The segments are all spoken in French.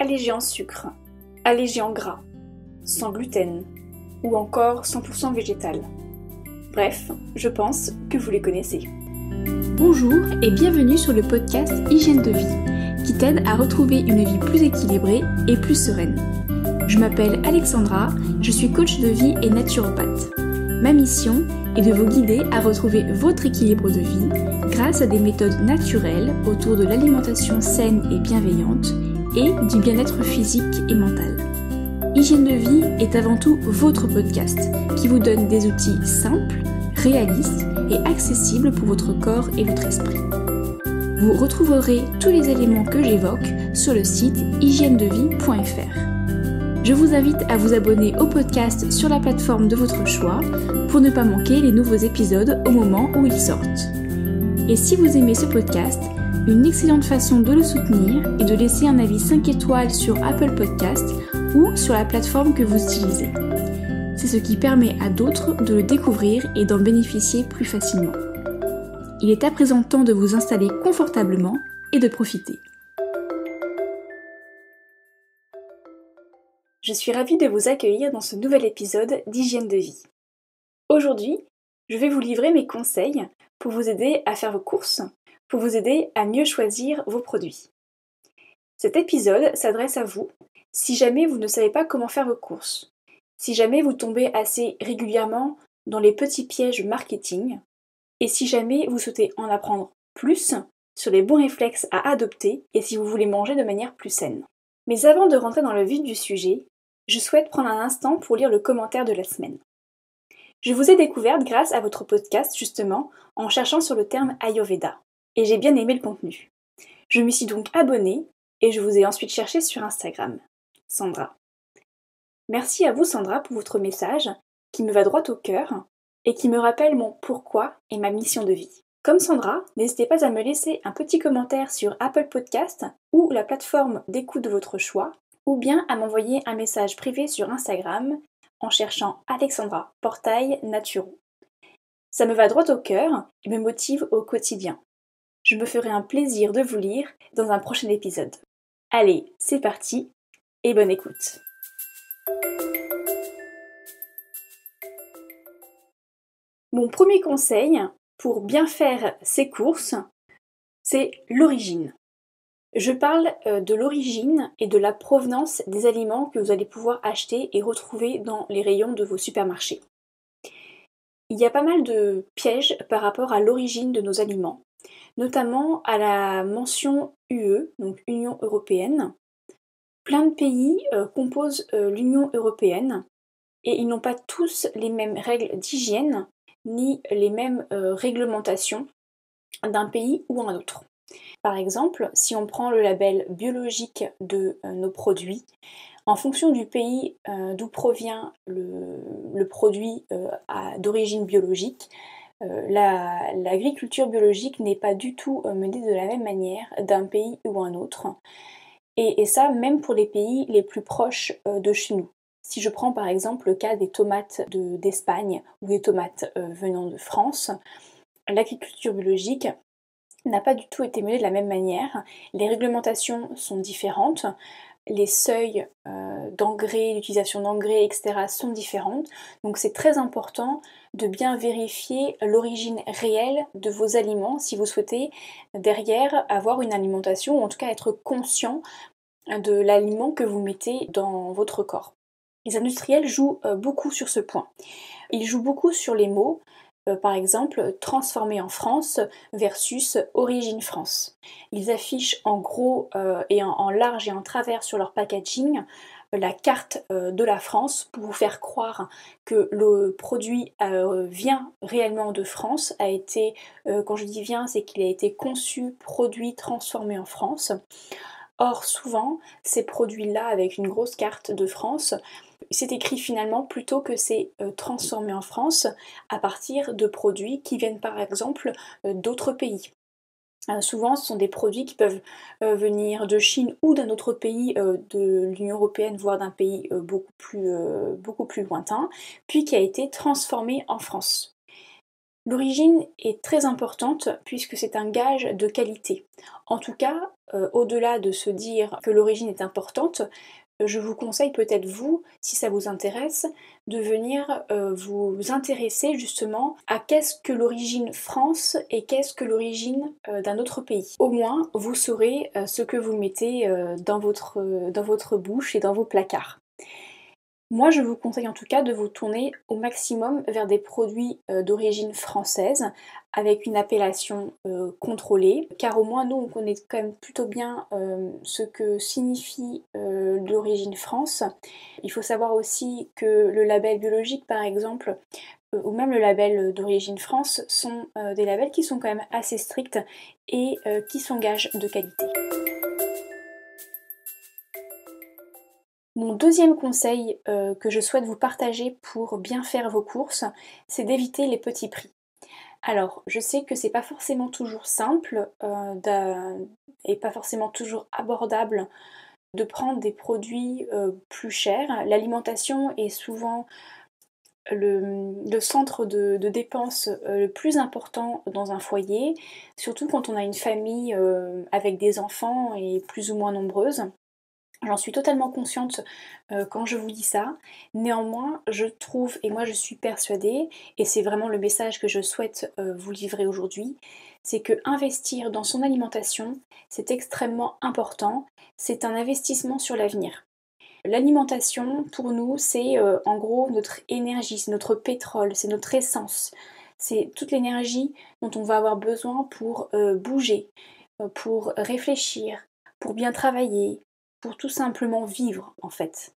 allégé en sucre, allégé en gras, sans gluten ou encore 100% végétal. Bref, je pense que vous les connaissez. Bonjour et bienvenue sur le podcast Hygiène de vie, qui t'aide à retrouver une vie plus équilibrée et plus sereine. Je m'appelle Alexandra, je suis coach de vie et naturopathe. Ma mission est de vous guider à retrouver votre équilibre de vie grâce à des méthodes naturelles autour de l'alimentation saine et bienveillante et du bien-être physique et mental. Hygiène de vie est avant tout votre podcast qui vous donne des outils simples, réalistes et accessibles pour votre corps et votre esprit. Vous retrouverez tous les éléments que j'évoque sur le site hygiènedevie.fr. Je vous invite à vous abonner au podcast sur la plateforme de votre choix pour ne pas manquer les nouveaux épisodes au moment où ils sortent. Et si vous aimez ce podcast, une excellente façon de le soutenir est de laisser un avis 5 étoiles sur Apple Podcast ou sur la plateforme que vous utilisez. C'est ce qui permet à d'autres de le découvrir et d'en bénéficier plus facilement. Il est à présent temps de vous installer confortablement et de profiter. Je suis ravie de vous accueillir dans ce nouvel épisode d'Hygiène de vie. Aujourd'hui, je vais vous livrer mes conseils pour vous aider à faire vos courses, pour vous aider à mieux choisir vos produits. Cet épisode s'adresse à vous si jamais vous ne savez pas comment faire vos courses, si jamais vous tombez assez régulièrement dans les petits pièges marketing, et si jamais vous souhaitez en apprendre plus sur les bons réflexes à adopter et si vous voulez manger de manière plus saine. Mais avant de rentrer dans le vif du sujet, je souhaite prendre un instant pour lire le commentaire de la semaine. Je vous ai découverte grâce à votre podcast justement en cherchant sur le terme Ayurveda, et j'ai bien aimé le contenu. Je m'y suis donc abonnée et je vous ai ensuite cherché sur Instagram. Sandra. Merci à vous Sandra pour votre message qui me va droit au cœur et qui me rappelle mon pourquoi et ma mission de vie. Comme Sandra, n'hésitez pas à me laisser un petit commentaire sur Apple Podcast ou la plateforme d'écoute de votre choix, ou bien à m'envoyer un message privé sur Instagram en cherchant Alexandra Portail Naturo. Ça me va droit au cœur et me motive au quotidien. Je me ferai un plaisir de vous lire dans un prochain épisode. Allez, c'est parti et bonne écoute. Mon premier conseil pour bien faire ses courses, c'est l'origine. Je parle de l'origine et de la provenance des aliments que vous allez pouvoir acheter et retrouver dans les rayons de vos supermarchés. Il y a pas mal de pièges par rapport à l'origine de nos aliments, notamment à la mention UE, donc Union Européenne. Plein de pays composent l'Union Européenne et ils n'ont pas tous les mêmes règles d'hygiène ni les mêmes réglementations d'un pays ou un autre. Par exemple, si on prend le label biologique de nos produits, en fonction du pays d'où provient le produit d'origine biologique, l'agriculture biologique n'est pas du tout menée de la même manière d'un pays ou un autre. Et ça, même pour les pays les plus proches de chez nous. Si je prends par exemple le cas des tomates d'Espagne ou des tomates venant de France, l'agriculture biologique n'a pas du tout été menée de la même manière. Les réglementations sont différentes, les seuils d'engrais, l'utilisation d'engrais, etc. sont différentes. Donc c'est très important de bien vérifier l'origine réelle de vos aliments si vous souhaitez derrière avoir une alimentation ou en tout cas être conscient de l'aliment que vous mettez dans votre corps. Les industriels jouent beaucoup sur ce point. Ils jouent beaucoup sur les mots. Par exemple, transformé en France versus origine France. Ils affichent en gros et en large et en travers sur leur packaging la carte de la France pour vous faire croire que le produit vient réellement de France, a été, quand je dis vient, c'est qu'il a été conçu, produit, transformé en France. Or, souvent, ces produits-là, avec une grosse carte de France, c'est écrit finalement plutôt que c'est transformé en France à partir de produits qui viennent par exemple d'autres pays. Souvent, ce sont des produits qui peuvent venir de Chine ou d'un autre pays de l'Union Européenne, voire d'un pays beaucoup plus lointain, puis qui a été transformé en France. L'origine est très importante puisque c'est un gage de qualité. En tout cas, au-delà de se dire que l'origine est importante, je vous conseille peut-être vous, si ça vous intéresse, de venir vous intéresser justement à qu'est-ce que l'origine France et qu'est-ce que l'origine d'un autre pays. Au moins, vous saurez ce que vous mettez dans votre bouche et dans vos placards. Moi, je vous conseille en tout cas de vous tourner au maximum vers des produits d'origine française avec une appellation contrôlée, car au moins nous on connaît quand même plutôt bien ce que signifie l'origine France. Il faut savoir aussi que le label biologique par exemple, ou même le label d'origine France, sont des labels qui sont quand même assez stricts et qui sont gages de qualité. Mon deuxième conseil que je souhaite vous partager pour bien faire vos courses, c'est d'éviter les petits prix. Alors, je sais que c'est pas forcément toujours simple et pas forcément toujours abordable de prendre des produits plus chers. L'alimentation est souvent le centre de dépenses le plus important dans un foyer, surtout quand on a une famille avec des enfants et plus ou moins nombreuses. J'en suis totalement consciente quand je vous dis ça. Néanmoins, je trouve, et moi je suis persuadée, et c'est vraiment le message que je souhaite vous livrer aujourd'hui, c'est que investir dans son alimentation, c'est extrêmement important. C'est un investissement sur l'avenir. L'alimentation, pour nous, c'est en gros notre énergie, c'est notre pétrole, c'est notre essence. C'est toute l'énergie dont on va avoir besoin pour bouger, pour réfléchir, pour bien travailler, pour tout simplement vivre en fait.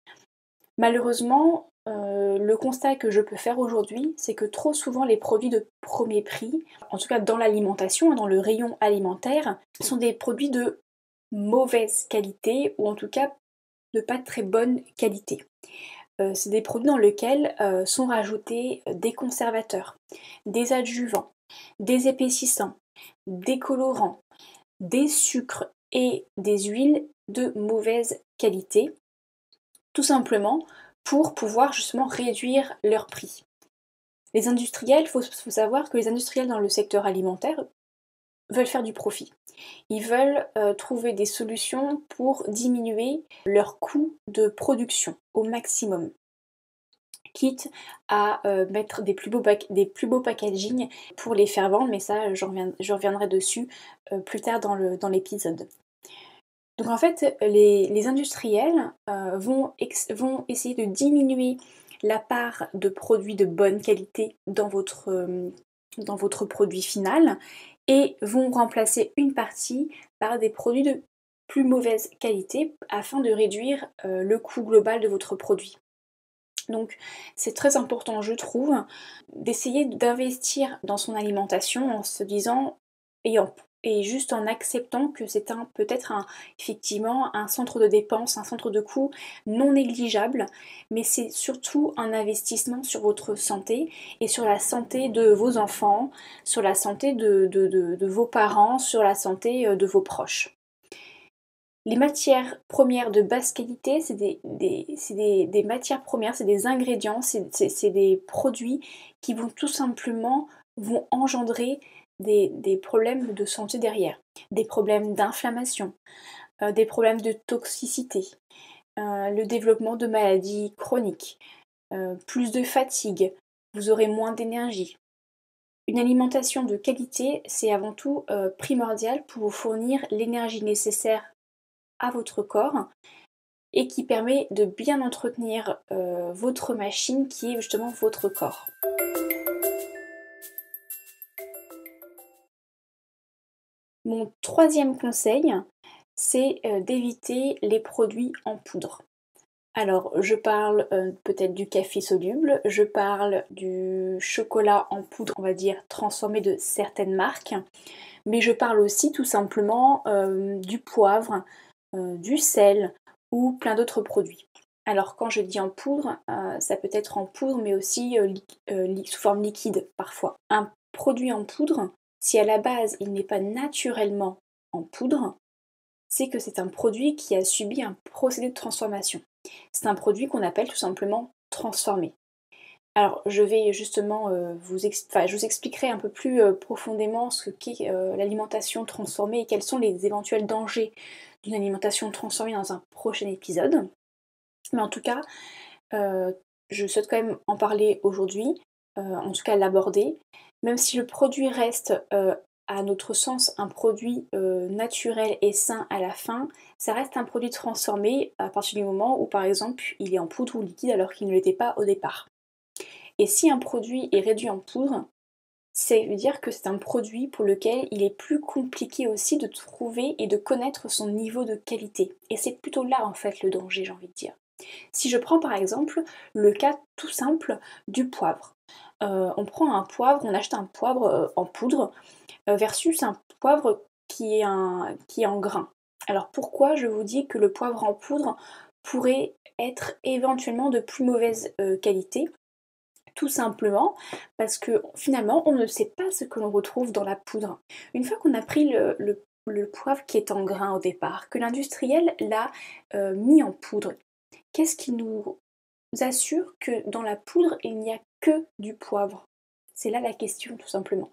Malheureusement, le constat que je peux faire aujourd'hui, c'est que trop souvent les produits de premier prix, en tout cas dans l'alimentation, dans le rayon alimentaire, sont des produits de mauvaise qualité ou en tout cas de pas très bonne qualité. C'est des produits dans lesquels sont rajoutés des conservateurs, des adjuvants, des épaississants, des colorants, des sucres et des huiles de mauvaise qualité, tout simplement pour pouvoir justement réduire leur prix. Les industriels, il faut savoir que les industriels dans le secteur alimentaire veulent faire du profit. Ils veulent trouver des solutions pour diminuer leur coût de production au maximum, quitte à mettre des plus beaux packaging pour les faire vendre, mais ça je reviendrai dessus plus tard dans l'épisode. Donc en fait, les industriels vont essayer de diminuer la part de produits de bonne qualité dans votre produit final et vont remplacer une partie par des produits de plus mauvaise qualité afin de réduire le coût global de votre produit. Donc c'est très important, je trouve, d'essayer d'investir dans son alimentation en se disant et juste en acceptant que c'est peut-être effectivement un centre de dépenses, un centre de coûts non négligeable, mais c'est surtout un investissement sur votre santé et sur la santé de vos enfants, sur la santé de vos parents, sur la santé de vos proches. Les matières premières de basse qualité, c'est des matières premières, c'est des ingrédients, c'est des produits qui vont tout simplement engendrer des problèmes de santé derrière, des problèmes d'inflammation, des problèmes de toxicité, le développement de maladies chroniques, plus de fatigue, vous aurez moins d'énergie. Une alimentation de qualité, c'est avant tout primordial pour vous fournir l'énergie nécessaire à votre corps et qui permet de bien entretenir votre machine qui est justement votre corps. Mon troisième conseil, c'est d'éviter les produits en poudre. Alors, je parle peut-être du café soluble, je parle du chocolat en poudre, on va dire, transformé de certaines marques, mais je parle aussi tout simplement du poivre, du sel ou plein d'autres produits. Alors quand je dis en poudre, ça peut être en poudre mais aussi sous forme liquide parfois. Un produit en poudre, si à la base il n'est pas naturellement en poudre, c'est que c'est un produit qui a subi un procédé de transformation. C'est un produit qu'on appelle tout simplement transformé. Alors, je vais justement je vous expliquerai un peu plus profondément ce qu'est l'alimentation transformée et quels sont les éventuels dangers d'une alimentation transformée dans un prochain épisode. Mais en tout cas, euh, je souhaite quand même en parler aujourd'hui, en tout cas l'aborder. Même si le produit reste, à notre sens, un produit naturel et sain à la fin, ça reste un produit transformé à partir du moment où, par exemple, il est en poudre ou liquide alors qu'il ne l'était pas au départ. Et si un produit est réduit en poudre, ça veut dire que c'est un produit pour lequel il est plus compliqué aussi de trouver et de connaître son niveau de qualité. Et c'est plutôt là en fait le danger, j'ai envie de dire. Si je prends par exemple le cas tout simple du poivre. On prend un poivre, on achète un poivre en poudre versus un poivre qui est en grain. Alors pourquoi je vous dis que le poivre en poudre pourrait être éventuellement de plus mauvaise qualité? Tout simplement parce que finalement, on ne sait pas ce que l'on retrouve dans la poudre. Une fois qu'on a pris le poivre qui est en grain au départ, que l'industriel l'a mis en poudre, qu'est-ce qui nous assure que dans la poudre, il n'y a que du poivre? C'est là la question, tout simplement.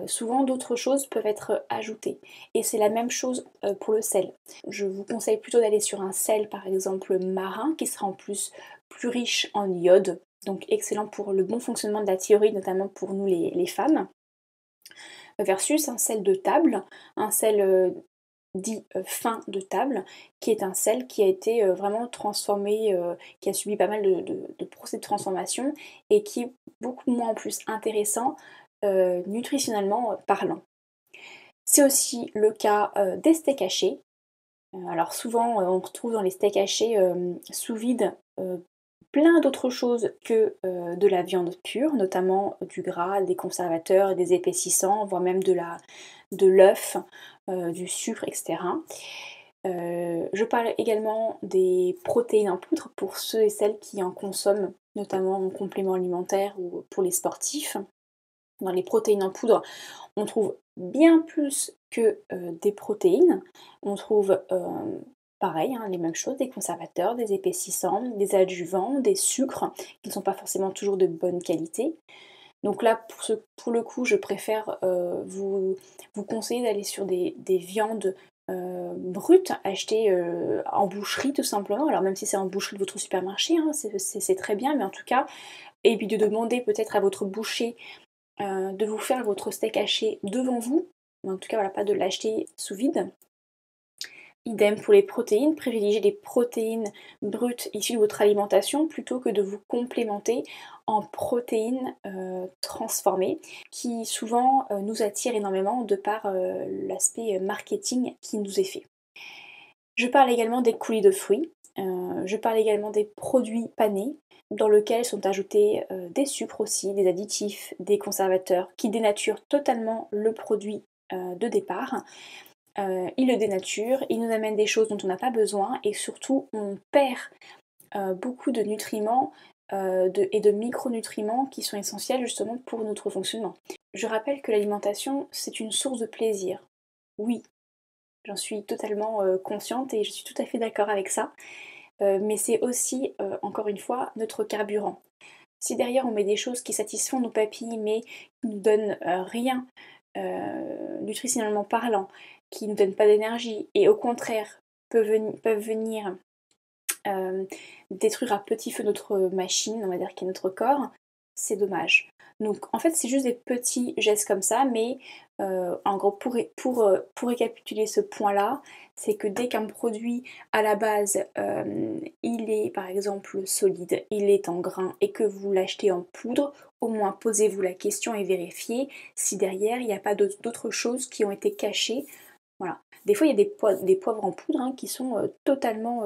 Souvent, d'autres choses peuvent être ajoutées. Et c'est la même chose pour le sel. Je vous conseille plutôt d'aller sur un sel, par exemple marin, qui sera en plus riche en iode, donc excellent pour le bon fonctionnement de la thyroïde, notamment pour nous les femmes, versus un sel de table, un sel dit fin de table, qui est un sel qui a été vraiment transformé, qui a subi pas mal de procès de transformation et qui est beaucoup moins en plus intéressant nutritionnellement parlant. C'est aussi le cas des steaks hachés. Alors souvent on retrouve dans les steaks hachés sous vide plein d'autres choses que de la viande pure, notamment du gras, des conservateurs, des épaississants, voire même de l'œuf, du sucre, etc. Je parle également des protéines en poudre pour ceux et celles qui en consomment, notamment en complément alimentaire ou pour les sportifs. Dans les protéines en poudre, on trouve bien plus que des protéines. On trouve pareil, hein, les mêmes choses, des conservateurs, des épaississants, des adjuvants, des sucres qui ne sont pas forcément toujours de bonne qualité. Donc là, pour le coup, je préfère vous conseiller d'aller sur des viandes brutes, achetées en boucherie tout simplement. Alors même si c'est en boucherie de votre supermarché, hein, c'est très bien, mais en tout cas, et puis de demander peut-être à votre boucher de vous faire votre steak haché devant vous, mais en tout cas voilà, pas de l'acheter sous vide. Idem pour les protéines, privilégiez des protéines brutes issues de votre alimentation plutôt que de vous complémenter en protéines transformées qui souvent nous attirent énormément de par l'aspect marketing qui nous est fait. Je parle également des coulis de fruits, je parle également des produits panés dans lesquels sont ajoutés des sucres aussi, des additifs, des conservateurs qui dénaturent totalement le produit de départ. Il le dénature, il nous amène des choses dont on n'a pas besoin et surtout on perd beaucoup de nutriments et de micronutriments qui sont essentiels justement pour notre fonctionnement. Je rappelle que l'alimentation c'est une source de plaisir. Oui, j'en suis totalement consciente et je suis tout à fait d'accord avec ça. Mais c'est aussi, encore une fois, notre carburant. Si derrière on met des choses qui satisfont nos papilles mais qui ne nous donnent rien nutritionnellement parlant, qui ne nous donnent pas d'énergie et au contraire peuvent venir détruire à petit feu notre machine, on va dire qui est notre corps, c'est dommage. Donc en fait c'est juste des petits gestes comme ça, mais en gros pour récapituler ce point-là, c'est que dès qu'un produit à la base il est par exemple solide, il est en grain et que vous l'achetez en poudre, au moins posez-vous la question et vérifiez si derrière il n'y a pas d'autres choses qui ont été cachées. Voilà. Des fois il y a des poivres en poudre hein, qui sont totalement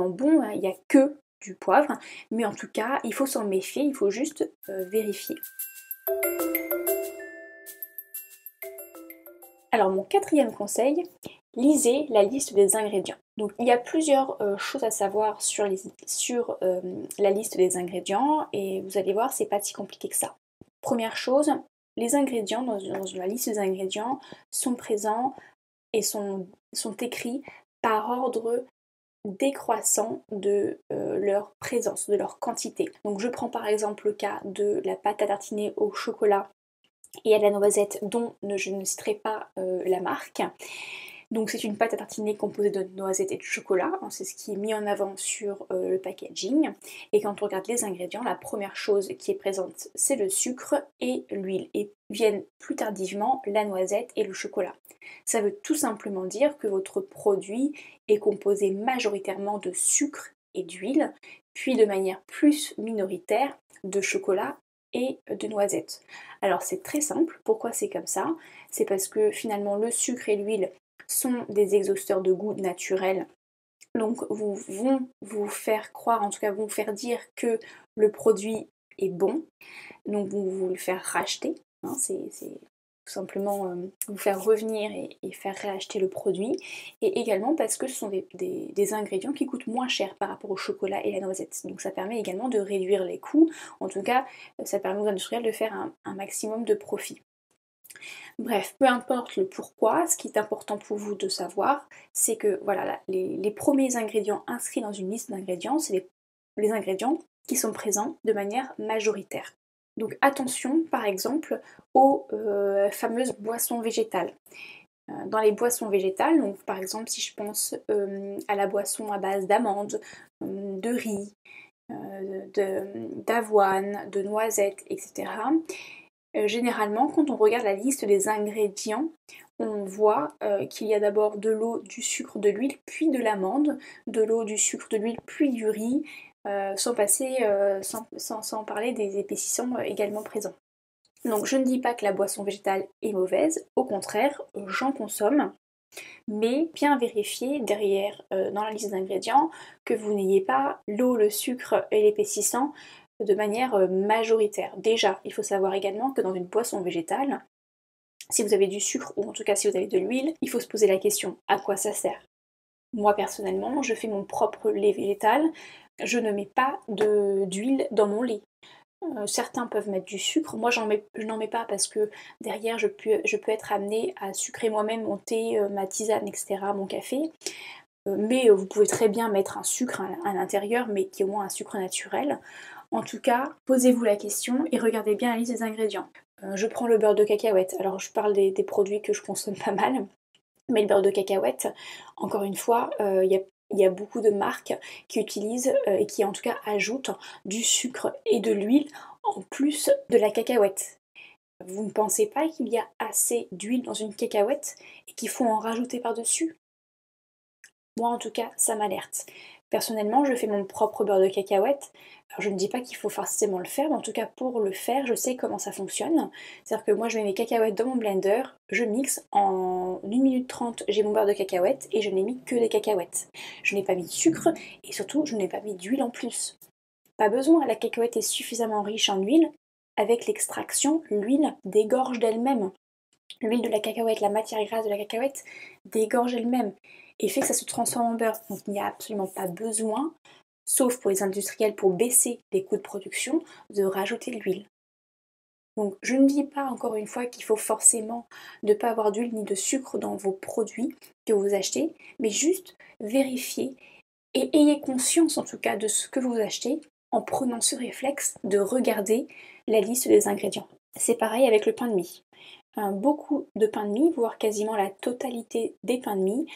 bon, hein, il n'y a que du poivre, mais en tout cas, il faut s'en méfier, il faut juste vérifier. Alors mon quatrième conseil, lisez la liste des ingrédients. Donc il y a plusieurs choses à savoir sur la liste des ingrédients et vous allez voir, c'est pas si compliqué que ça. Première chose, les ingrédients dans la liste des ingrédients sont présents et sont écrits par ordre décroissant de leur présence, de leur quantité. Donc je prends par exemple le cas de la pâte à tartiner au chocolat et à la noisette dont je ne citerai pas la marque. Donc c'est une pâte à tartiner composée de noisettes et de chocolat, hein, c'est ce qui est mis en avant sur le packaging. Et quand on regarde les ingrédients, la première chose qui est présente, c'est le sucre et l'huile. Et viennent plus tardivement la noisette et le chocolat. Ça veut tout simplement dire que votre produit est composé majoritairement de sucre et d'huile, puis de manière plus minoritaire de chocolat et de noisettes. Alors c'est très simple, pourquoi c'est comme ça? C'est parce que finalement le sucre et l'huile sont des exhausteurs de goût naturels. Donc vont vous faire croire, en tout cas vont vous faire dire que le produit est bon. Donc vous le faire racheter. Hein, c'est tout simplement vous faire revenir et faire réacheter le produit. Et également parce que ce sont des ingrédients qui coûtent moins cher par rapport au chocolat et la noisette. Donc ça permet également de réduire les coûts. En tout cas, ça permet aux industriels de faire un maximum de profit. Bref, peu importe le pourquoi, ce qui est important pour vous de savoir, c'est que voilà, les premiers ingrédients inscrits dans une liste d'ingrédients, c'est les ingrédients qui sont présents de manière majoritaire. Donc attention par exemple aux fameuses boissons végétales. Dans les boissons végétales, donc par exemple si je pense à la boisson à base d'amandes, de riz, d'avoine, de noisettes, etc. Généralement, quand on regarde la liste des ingrédients, on voit qu'il y a d'abord de l'eau, du sucre, de l'huile, puis de l'amande, de l'eau, du sucre, de l'huile, puis du riz, sans parler des épaississants également présents. Donc je ne dis pas que la boisson végétale est mauvaise, au contraire, j'en consomme, mais bien vérifier derrière dans la liste d'ingrédients que vous n'ayez pas l'eau, le sucre et l'épaississant de manière majoritaire. Déjà, il faut savoir également que dans une boisson végétale, si vous avez du sucre ou en tout cas si vous avez de l'huile, il faut se poser la question à quoi ça sert. Moi personnellement, je fais mon propre lait végétal, je ne mets pas d'huile dans mon lait. Certains peuvent mettre du sucre, moi je n'en mets pas parce que derrière je peux être amenée à sucrer moi-même mon thé, ma tisane, etc., mon café. Mais vous pouvez très bien mettre un sucre à l'intérieur, mais qui est au moins un sucre naturel. En tout cas, posez-vous la question et regardez bien la liste des ingrédients. Je prends le beurre de cacahuète, alors je parle des produits que je consomme pas mal, mais le beurre de cacahuète, encore une fois, il y a beaucoup de marques qui utilisent et qui en tout cas ajoutent du sucre et de l'huile en plus de la cacahuète. Vous ne pensez pas qu'il y a assez d'huile dans une cacahuète et qu'il faut en rajouter par-dessus? Moi en tout cas, ça m'alerte. Personnellement, je fais mon propre beurre de cacahuète. Alors je ne dis pas qu'il faut forcément le faire, mais en tout cas pour le faire, je sais comment ça fonctionne. C'est-à-dire que moi je mets mes cacahuètes dans mon blender, je mixe, en 1 minute 30 j'ai mon beurre de cacahuète et je n'ai mis que des cacahuètes. Je n'ai pas mis de sucre et surtout je n'ai pas mis d'huile en plus. Pas besoin, la cacahuète est suffisamment riche en huile. Avec l'extraction, l'huile dégorge d'elle-même. L'huile de la cacahuète, la matière grasse de la cacahuète dégorge elle-même et fait que ça se transforme en beurre. Donc il n'y a absolument pas besoin, sauf pour les industriels pour baisser les coûts de production, de rajouter de l'huile. Donc je ne dis pas encore une fois qu'il faut forcément ne pas avoir d'huile ni de sucre dans vos produits que vous achetez, mais juste vérifiez et ayez conscience en tout cas de ce que vous achetez en prenant ce réflexe de regarder la liste des ingrédients. C'est pareil avec le pain de mie. Beaucoup de pains de mie, voire quasiment la totalité des pains de mie,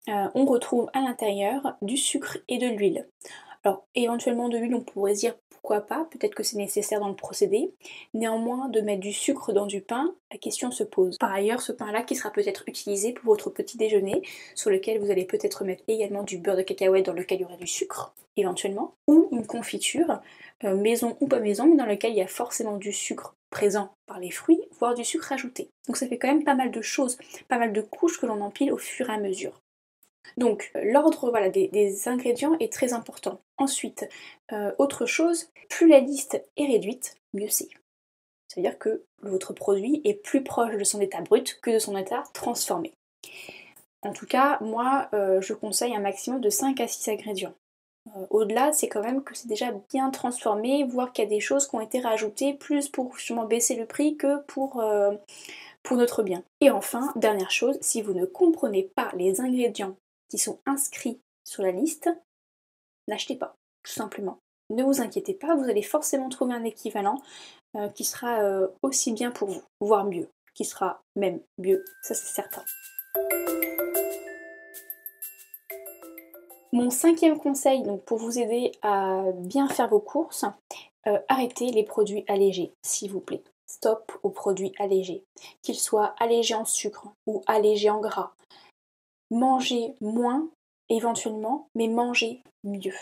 on retrouve à l'intérieur du sucre et de l'huile. Alors éventuellement de l'huile on pourrait se dire pourquoi pas, peut-être que c'est nécessaire dans le procédé. Néanmoins de mettre du sucre dans du pain, la question se pose. Par ailleurs ce pain là qui sera peut-être utilisé pour votre petit déjeuner, sur lequel vous allez peut-être mettre également du beurre de cacahuète dans lequel il y aura du sucre, éventuellement, ou une confiture, maison ou pas maison, mais dans lequel il y a forcément du sucre présent par les fruits, voire du sucre ajouté. Donc ça fait quand même pas mal de choses, pas mal de couches que l'on empile au fur et à mesure. Donc l'ordre voilà, des ingrédients est très important. Ensuite, autre chose, plus la liste est réduite, mieux c'est. Ça veut dire que votre produit est plus proche de son état brut que de son état transformé. En tout cas, moi, je conseille un maximum de 5 à 6 ingrédients. Au-delà, c'est quand même que c'est déjà bien transformé, voire qu'il y a des choses qui ont été rajoutées plus pour justement baisser le prix que pour notre bien. Et enfin, dernière chose, si vous ne comprenez pas les ingrédients qui sont inscrits sur la liste, n'achetez pas, tout simplement. Ne vous inquiétez pas, vous allez forcément trouver un équivalent qui sera aussi bien pour vous, voire mieux, qui sera même mieux, ça c'est certain. Mon cinquième conseil, donc pour vous aider à bien faire vos courses, arrêtez les produits allégés, s'il vous plaît. Stop aux produits allégés, qu'ils soient allégés en sucre ou allégés en gras. Mangez moins, éventuellement, mais mangez mieux.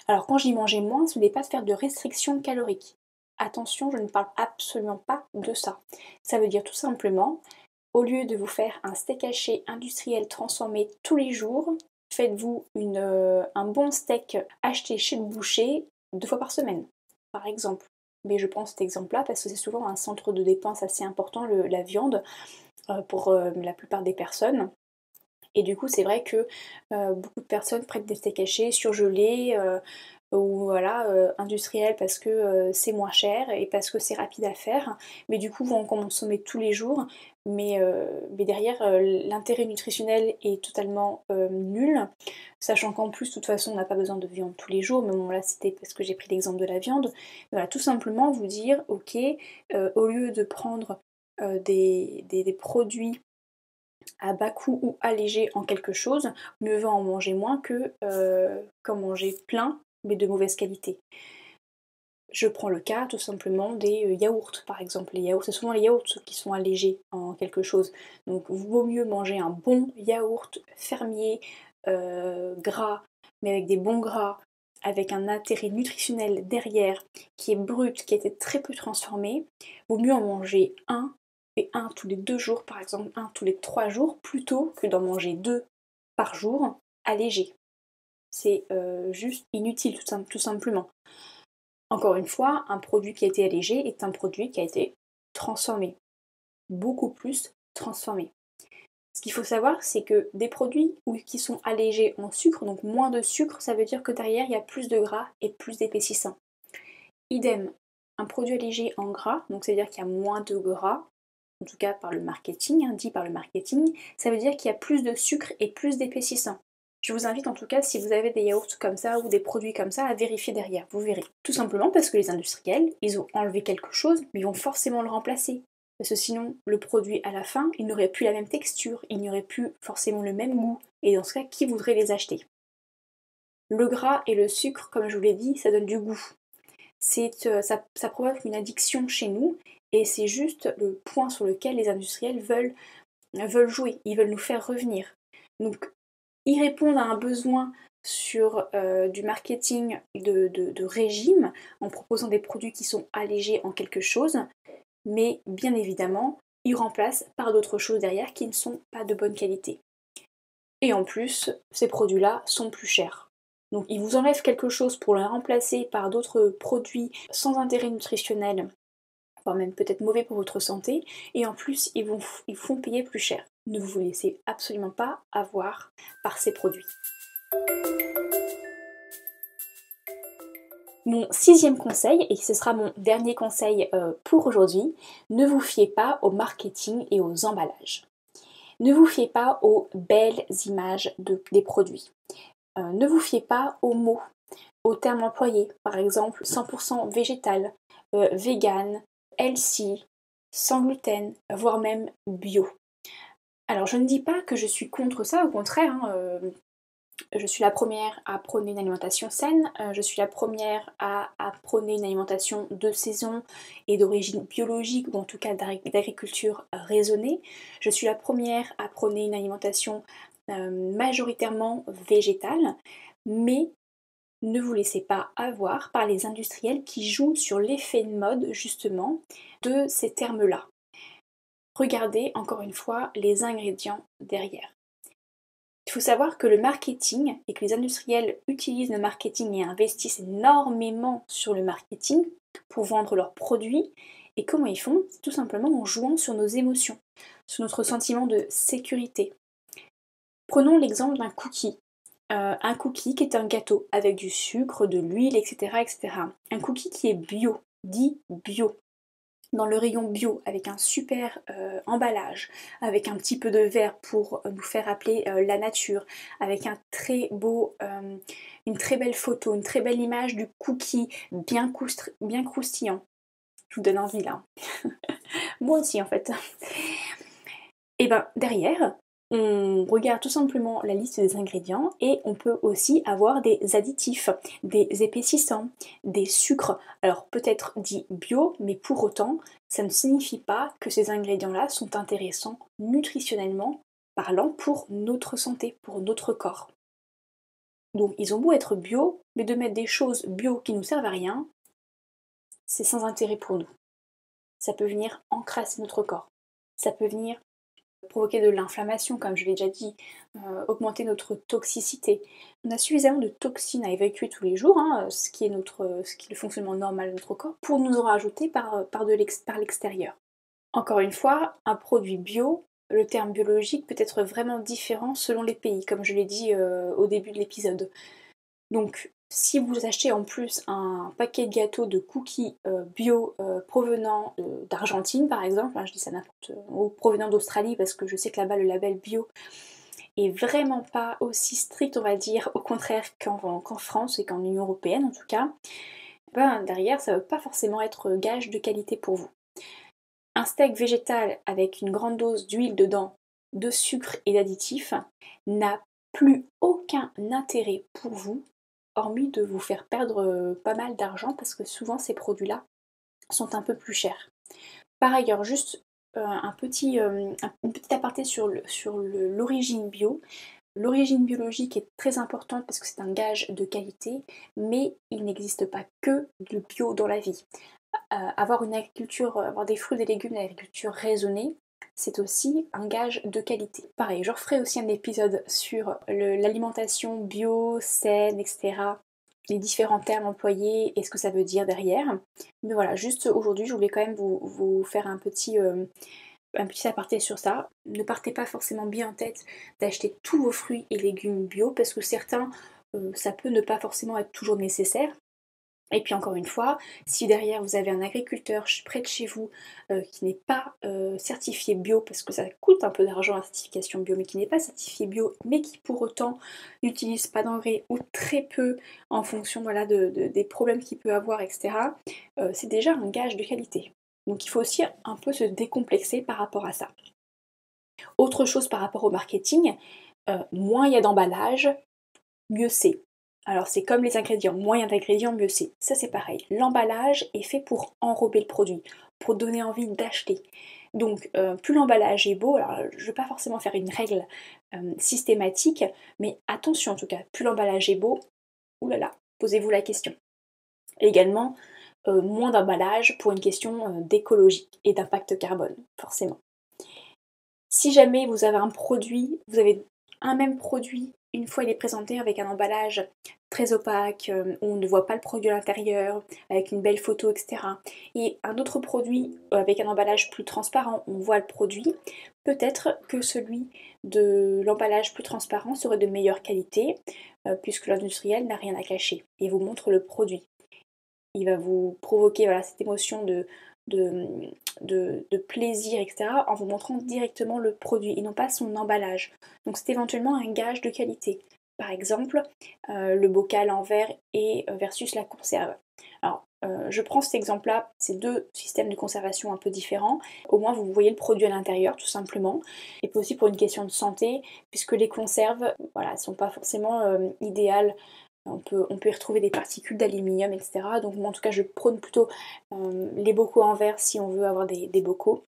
Alors quand je dis manger moins, ce n'est pas de faire de restrictions caloriques. Attention, je ne parle absolument pas de ça. Ça veut dire tout simplement, au lieu de vous faire un steak haché industriel transformé tous les jours, faites-vous un bon steak acheté chez le boucher 2 fois par semaine, par exemple. Mais je prends cet exemple-là parce que c'est souvent un centre de dépense assez important, la viande, pour la plupart des personnes. Et du coup, c'est vrai que beaucoup de personnes prennent des steaks hachés surgelés ou voilà, industriels parce que c'est moins cher et parce que c'est rapide à faire. Mais du coup, vont en consommer tous les jours. Mais derrière, l'intérêt nutritionnel est totalement nul. Sachant qu'en plus, de toute façon, on n'a pas besoin de viande tous les jours. Mais bon, là, c'était parce que j'ai pris l'exemple de la viande. Voilà, tout simplement vous dire, ok, au lieu de prendre des produits à bas coût ou allégé en quelque chose, mieux vaut en manger moins que qu'en manger plein mais de mauvaise qualité. Je prends le cas tout simplement des yaourts par exemple. Les yaourts, c'est souvent les yaourts qui sont allégés en quelque chose. Donc il vaut mieux manger un bon yaourt fermier, gras, mais avec des bons gras, avec un intérêt nutritionnel derrière, qui est brut, qui a été très peu transformé. Vaut mieux en manger un et un tous les 2 jours, par exemple un tous les 3 jours, plutôt que d'en manger 2 par jour allégés. C'est juste inutile tout simplement. Encore une fois, un produit qui a été allégé est un produit qui a été transformé. Beaucoup plus transformé. Ce qu'il faut savoir, c'est que des produits qui sont allégés en sucre, donc moins de sucre, ça veut dire que derrière il y a plus de gras et plus d'épaississant. Idem, un produit allégé en gras, donc c'est-à-dire qu'il y a moins de gras, en tout cas par le marketing, dit par le marketing, ça veut dire qu'il y a plus de sucre et plus d'épaississant. Je vous invite en tout cas, si vous avez des yaourts comme ça ou des produits comme ça, à vérifier derrière, vous verrez. Tout simplement parce que les industriels, ils ont enlevé quelque chose, mais ils vont forcément le remplacer. Parce que sinon, le produit à la fin, il n'aurait plus la même texture, il n'aurait plus forcément le même goût. Et dans ce cas, qui voudrait les acheter? Le gras et le sucre, comme je vous l'ai dit, ça donne du goût. Ça provoque une addiction chez nous, et c'est juste le point sur lequel les industriels veulent jouer, ils veulent nous faire revenir. Donc, ils répondent à un besoin sur du marketing de régime en proposant des produits qui sont allégés en quelque chose, mais bien évidemment, ils remplacent par d'autres choses derrière qui ne sont pas de bonne qualité. Et en plus, ces produits-là sont plus chers. Donc ils vous enlèvent quelque chose pour les remplacer par d'autres produits sans intérêt nutritionnel, voire même peut-être mauvais pour votre santé, et en plus ils vous font payer plus cher. Ne vous laissez absolument pas avoir par ces produits. Mon 6e conseil, et ce sera mon dernier conseil pour aujourd'hui, ne vous fiez pas au marketing et aux emballages. Ne vous fiez pas aux belles images des produits. Ne vous fiez pas aux mots, aux termes employés, par exemple 100% végétal, vegan, healthy, sans gluten, voire même bio. Alors je ne dis pas que je suis contre ça, au contraire, je suis la première à prôner une alimentation saine, je suis la première à prôner une alimentation de saison et d'origine biologique, ou en tout cas d'agriculture raisonnée. Je suis la première à prôner une alimentation majoritairement végétale, mais ne vous laissez pas avoir par les industriels qui jouent sur l'effet de mode justement de ces termes-là. Regardez encore une fois les ingrédients derrière. Il faut savoir que le marketing et que les industriels utilisent le marketing et investissent énormément sur le marketing pour vendre leurs produits. Et comment ils font? C'est tout simplement en jouant sur nos émotions, sur notre sentiment de sécurité. Prenons l'exemple d'un cookie. Un cookie qui est un gâteau avec du sucre, de l'huile, etc., etc. Un cookie qui est bio, dit bio. dans le rayon bio avec un super emballage, avec un petit peu de verre pour nous faire rappeler la nature, avec un très beau, une très belle photo, une très belle image du cookie bien croustillant. Je vous donne envie là. Moi aussi en fait. Et ben derrière, on regarde tout simplement la liste des ingrédients et on peut aussi avoir des additifs, des épaississants, des sucres. Alors peut-être dit bio, mais pour autant, ça ne signifie pas que ces ingrédients-là sont intéressants nutritionnellement parlant pour notre santé, pour notre corps. Donc ils ont beau être bio, mais de mettre des choses bio qui nous servent à rien, c'est sans intérêt pour nous. Ça peut venir encrasser notre corps. Ça peut venir provoquer de l'inflammation, comme je l'ai déjà dit, augmenter notre toxicité. On a suffisamment de toxines à évacuer tous les jours, hein, ce qui est le fonctionnement normal de notre corps, pour nous en rajouter par l'extérieur. Encore une fois, un produit bio, le terme biologique peut être vraiment différent selon les pays, comme je l'ai dit au début de l'épisode. Donc, si vous achetez en plus un paquet de gâteaux de cookies bio provenant d'Argentine par exemple, hein, je dis ça n'importe, ou provenant d'Australie parce que je sais que là-bas le label bio est vraiment pas aussi strict, on va dire, au contraire qu'en France et qu'en Union Européenne en tout cas, ben, derrière ça ne veut pas forcément être gage de qualité pour vous. Un steak végétal avec une grande dose d'huile dedans, de sucre et d'additifs n'a plus aucun intérêt pour vous hormis de vous faire perdre pas mal d'argent parce que souvent ces produits-là sont un peu plus chers. Par ailleurs, juste un petit aparté sur l'origine bio. L'origine biologique est très importante parce que c'est un gage de qualité, mais il n'existe pas que le bio dans la vie. Avoir une agriculture, avoir des fruits et des légumes d'agriculture raisonnée, c'est aussi un gage de qualité. Pareil, je referai aussi un épisode sur l'alimentation bio, saine, etc. Les différents termes employés et ce que ça veut dire derrière. Mais voilà, juste aujourd'hui, je voulais quand même vous faire un petit aparté sur ça. Ne partez pas forcément bien en tête d'acheter tous vos fruits et légumes bio parce que certains, ça peut ne pas forcément être toujours nécessaire. Et puis encore une fois, si derrière vous avez un agriculteur près de chez vous qui n'est pas certifié bio, parce que ça coûte un peu d'argent la certification bio, mais qui n'est pas certifié bio, mais qui pour autant n'utilise pas d'engrais ou très peu en fonction voilà, des problèmes qu'il peut avoir, etc., c'est déjà un gage de qualité. Donc il faut aussi un peu se décomplexer par rapport à ça. Autre chose par rapport au marketing, moins il y a d'emballage, mieux c'est. Alors c'est comme les ingrédients, moins il y a d'ingrédients, mieux c'est. Ça c'est pareil. L'emballage est fait pour enrober le produit, pour donner envie d'acheter. Donc plus l'emballage est beau, alors je ne vais pas forcément faire une règle systématique, mais attention en tout cas, plus l'emballage est beau, oulala, posez-vous la question. Également, moins d'emballage pour une question d'écologie et d'impact carbone, forcément. Si jamais vous avez un produit, vous avez un même produit, une fois il est présenté avec un emballage très opaque, où on ne voit pas le produit à l'intérieur, avec une belle photo, etc. Et un autre produit avec un emballage plus transparent, on voit le produit, peut-être que celui de l'emballage plus transparent serait de meilleure qualité, puisque l'industriel n'a rien à cacher et vous montre le produit. Il va vous provoquer voilà, cette émotion de plaisir, etc., en vous montrant directement le produit et non pas son emballage. Donc c'est éventuellement un gage de qualité. Par exemple, le bocal en verre et versus la conserve. Alors, je prends cet exemple-là, c'est deux systèmes de conservation un peu différents. Au moins, vous voyez le produit à l'intérieur, tout simplement. Et puis aussi pour une question de santé, puisque les conserves, voilà, ne sont pas forcément idéales. On peut y retrouver des particules d'aluminium, etc. Donc moi en tout cas je prône plutôt les bocaux en verre si on veut avoir des bocaux.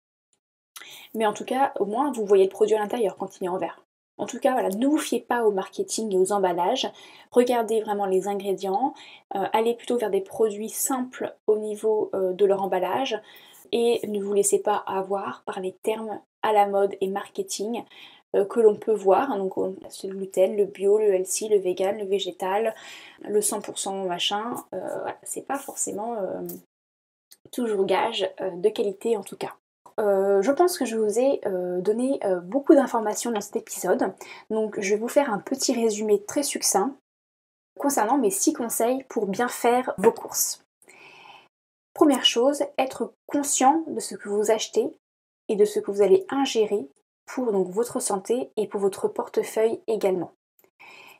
Mais en tout cas au moins vous voyez le produit à l'intérieur quand il est en verre. En tout cas voilà, ne vous fiez pas au marketing et aux emballages, regardez vraiment les ingrédients, allez plutôt vers des produits simples au niveau de leur emballage et ne vous laissez pas avoir par les termes à la mode et marketing que l'on peut voir. Donc c'est le gluten, le bio, le healthy, le vegan, le végétal, le 100% machin. Voilà, c'est pas forcément toujours gage de qualité en tout cas. Je pense que je vous ai donné beaucoup d'informations dans cet épisode. Donc je vais vous faire un petit résumé très succinct concernant mes 6 conseils pour bien faire vos courses. Première chose, être conscient de ce que vous achetez et de ce que vous allez ingérer pour donc votre santé et pour votre portefeuille également.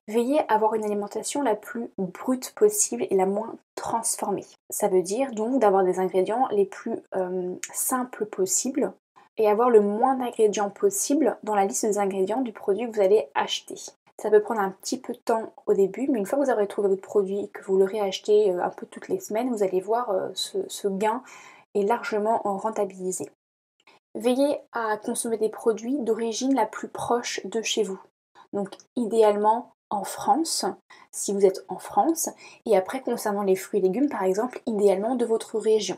Veillez à avoir une alimentation la plus brute possible et la moins transformée. Ça veut dire donc d'avoir des ingrédients les plus simples possibles et avoir le moins d'ingrédients possible dans la liste des ingrédients du produit que vous allez acheter. Ça peut prendre un petit peu de temps au début, mais une fois que vous aurez trouvé votre produit et que vous l'aurez acheté un peu toutes les semaines, vous allez voir ce gain est largement rentabilisé. Veillez à consommer des produits d'origine la plus proche de chez vous. Donc idéalement en France, si vous êtes en France, et après concernant les fruits et légumes par exemple, idéalement de votre région.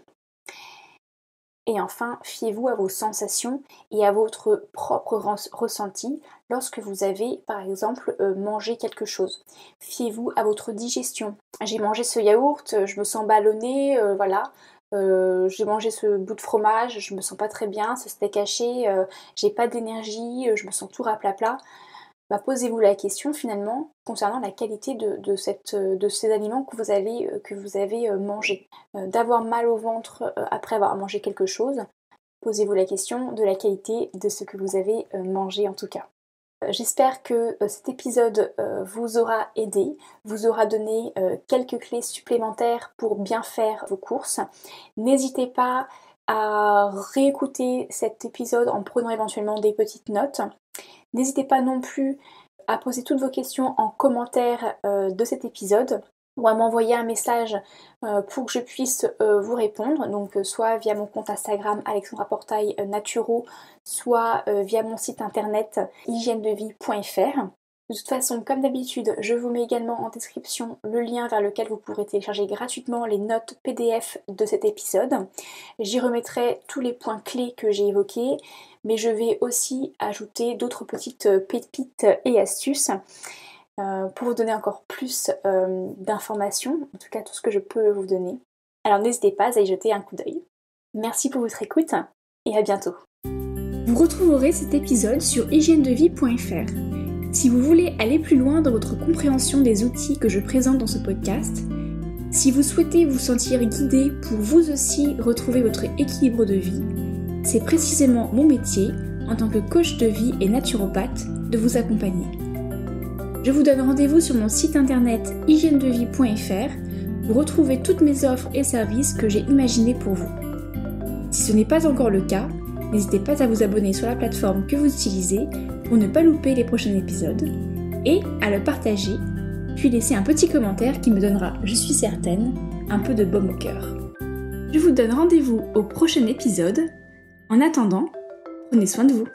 Et enfin, fiez-vous à vos sensations et à votre propre ressenti lorsque vous avez par exemple mangé quelque chose. Fiez-vous à votre digestion. J'ai mangé ce yaourt, je me sens ballonnée, voilà. J'ai mangé ce bout de fromage, je me sens pas très bien, ce steak haché, j'ai pas d'énergie, je me sens tout raplapla. Posez-vous la question finalement concernant la qualité de ces aliments que vous avez mangés. D'avoir mal au ventre après avoir mangé quelque chose, posez-vous la question de la qualité de ce que vous avez mangé en tout cas. J'espère que cet épisode vous aura aidé, vous aura donné quelques clés supplémentaires pour bien faire vos courses. N'hésitez pas à réécouter cet épisode en prenant éventuellement des petites notes. N'hésitez pas non plus à poser toutes vos questions en commentaire de cet épisode ou à m'envoyer un message pour que je puisse vous répondre, donc soit via mon compte Instagram Alexandra Portail Naturo, soit via mon site internet hygienedevie.fr. De toute façon, comme d'habitude, je vous mets également en description le lien vers lequel vous pourrez télécharger gratuitement les notes PDF de cet épisode. J'y remettrai tous les points clés que j'ai évoqués, mais je vais aussi ajouter d'autres petites pépites et astuces pour vous donner encore plus d'informations, en tout cas tout ce que je peux vous donner. Alors n'hésitez pas à y jeter un coup d'œil. Merci pour votre écoute et à bientôt. Vous retrouverez cet épisode sur hygienedevie.fr. Si vous voulez aller plus loin dans votre compréhension des outils que je présente dans ce podcast, si vous souhaitez vous sentir guidé pour vous aussi retrouver votre équilibre de vie, c'est précisément mon métier, en tant que coach de vie et naturopathe, de vous accompagner. Je vous donne rendez-vous sur mon site internet hygienedevie.fr pour retrouver toutes mes offres et services que j'ai imaginés pour vous. Si ce n'est pas encore le cas, n'hésitez pas à vous abonner sur la plateforme que vous utilisez pour ne pas louper les prochains épisodes et à le partager, puis laisser un petit commentaire qui me donnera, je suis certaine, un peu de baume au cœur. Je vous donne rendez-vous au prochain épisode. En attendant, prenez soin de vous.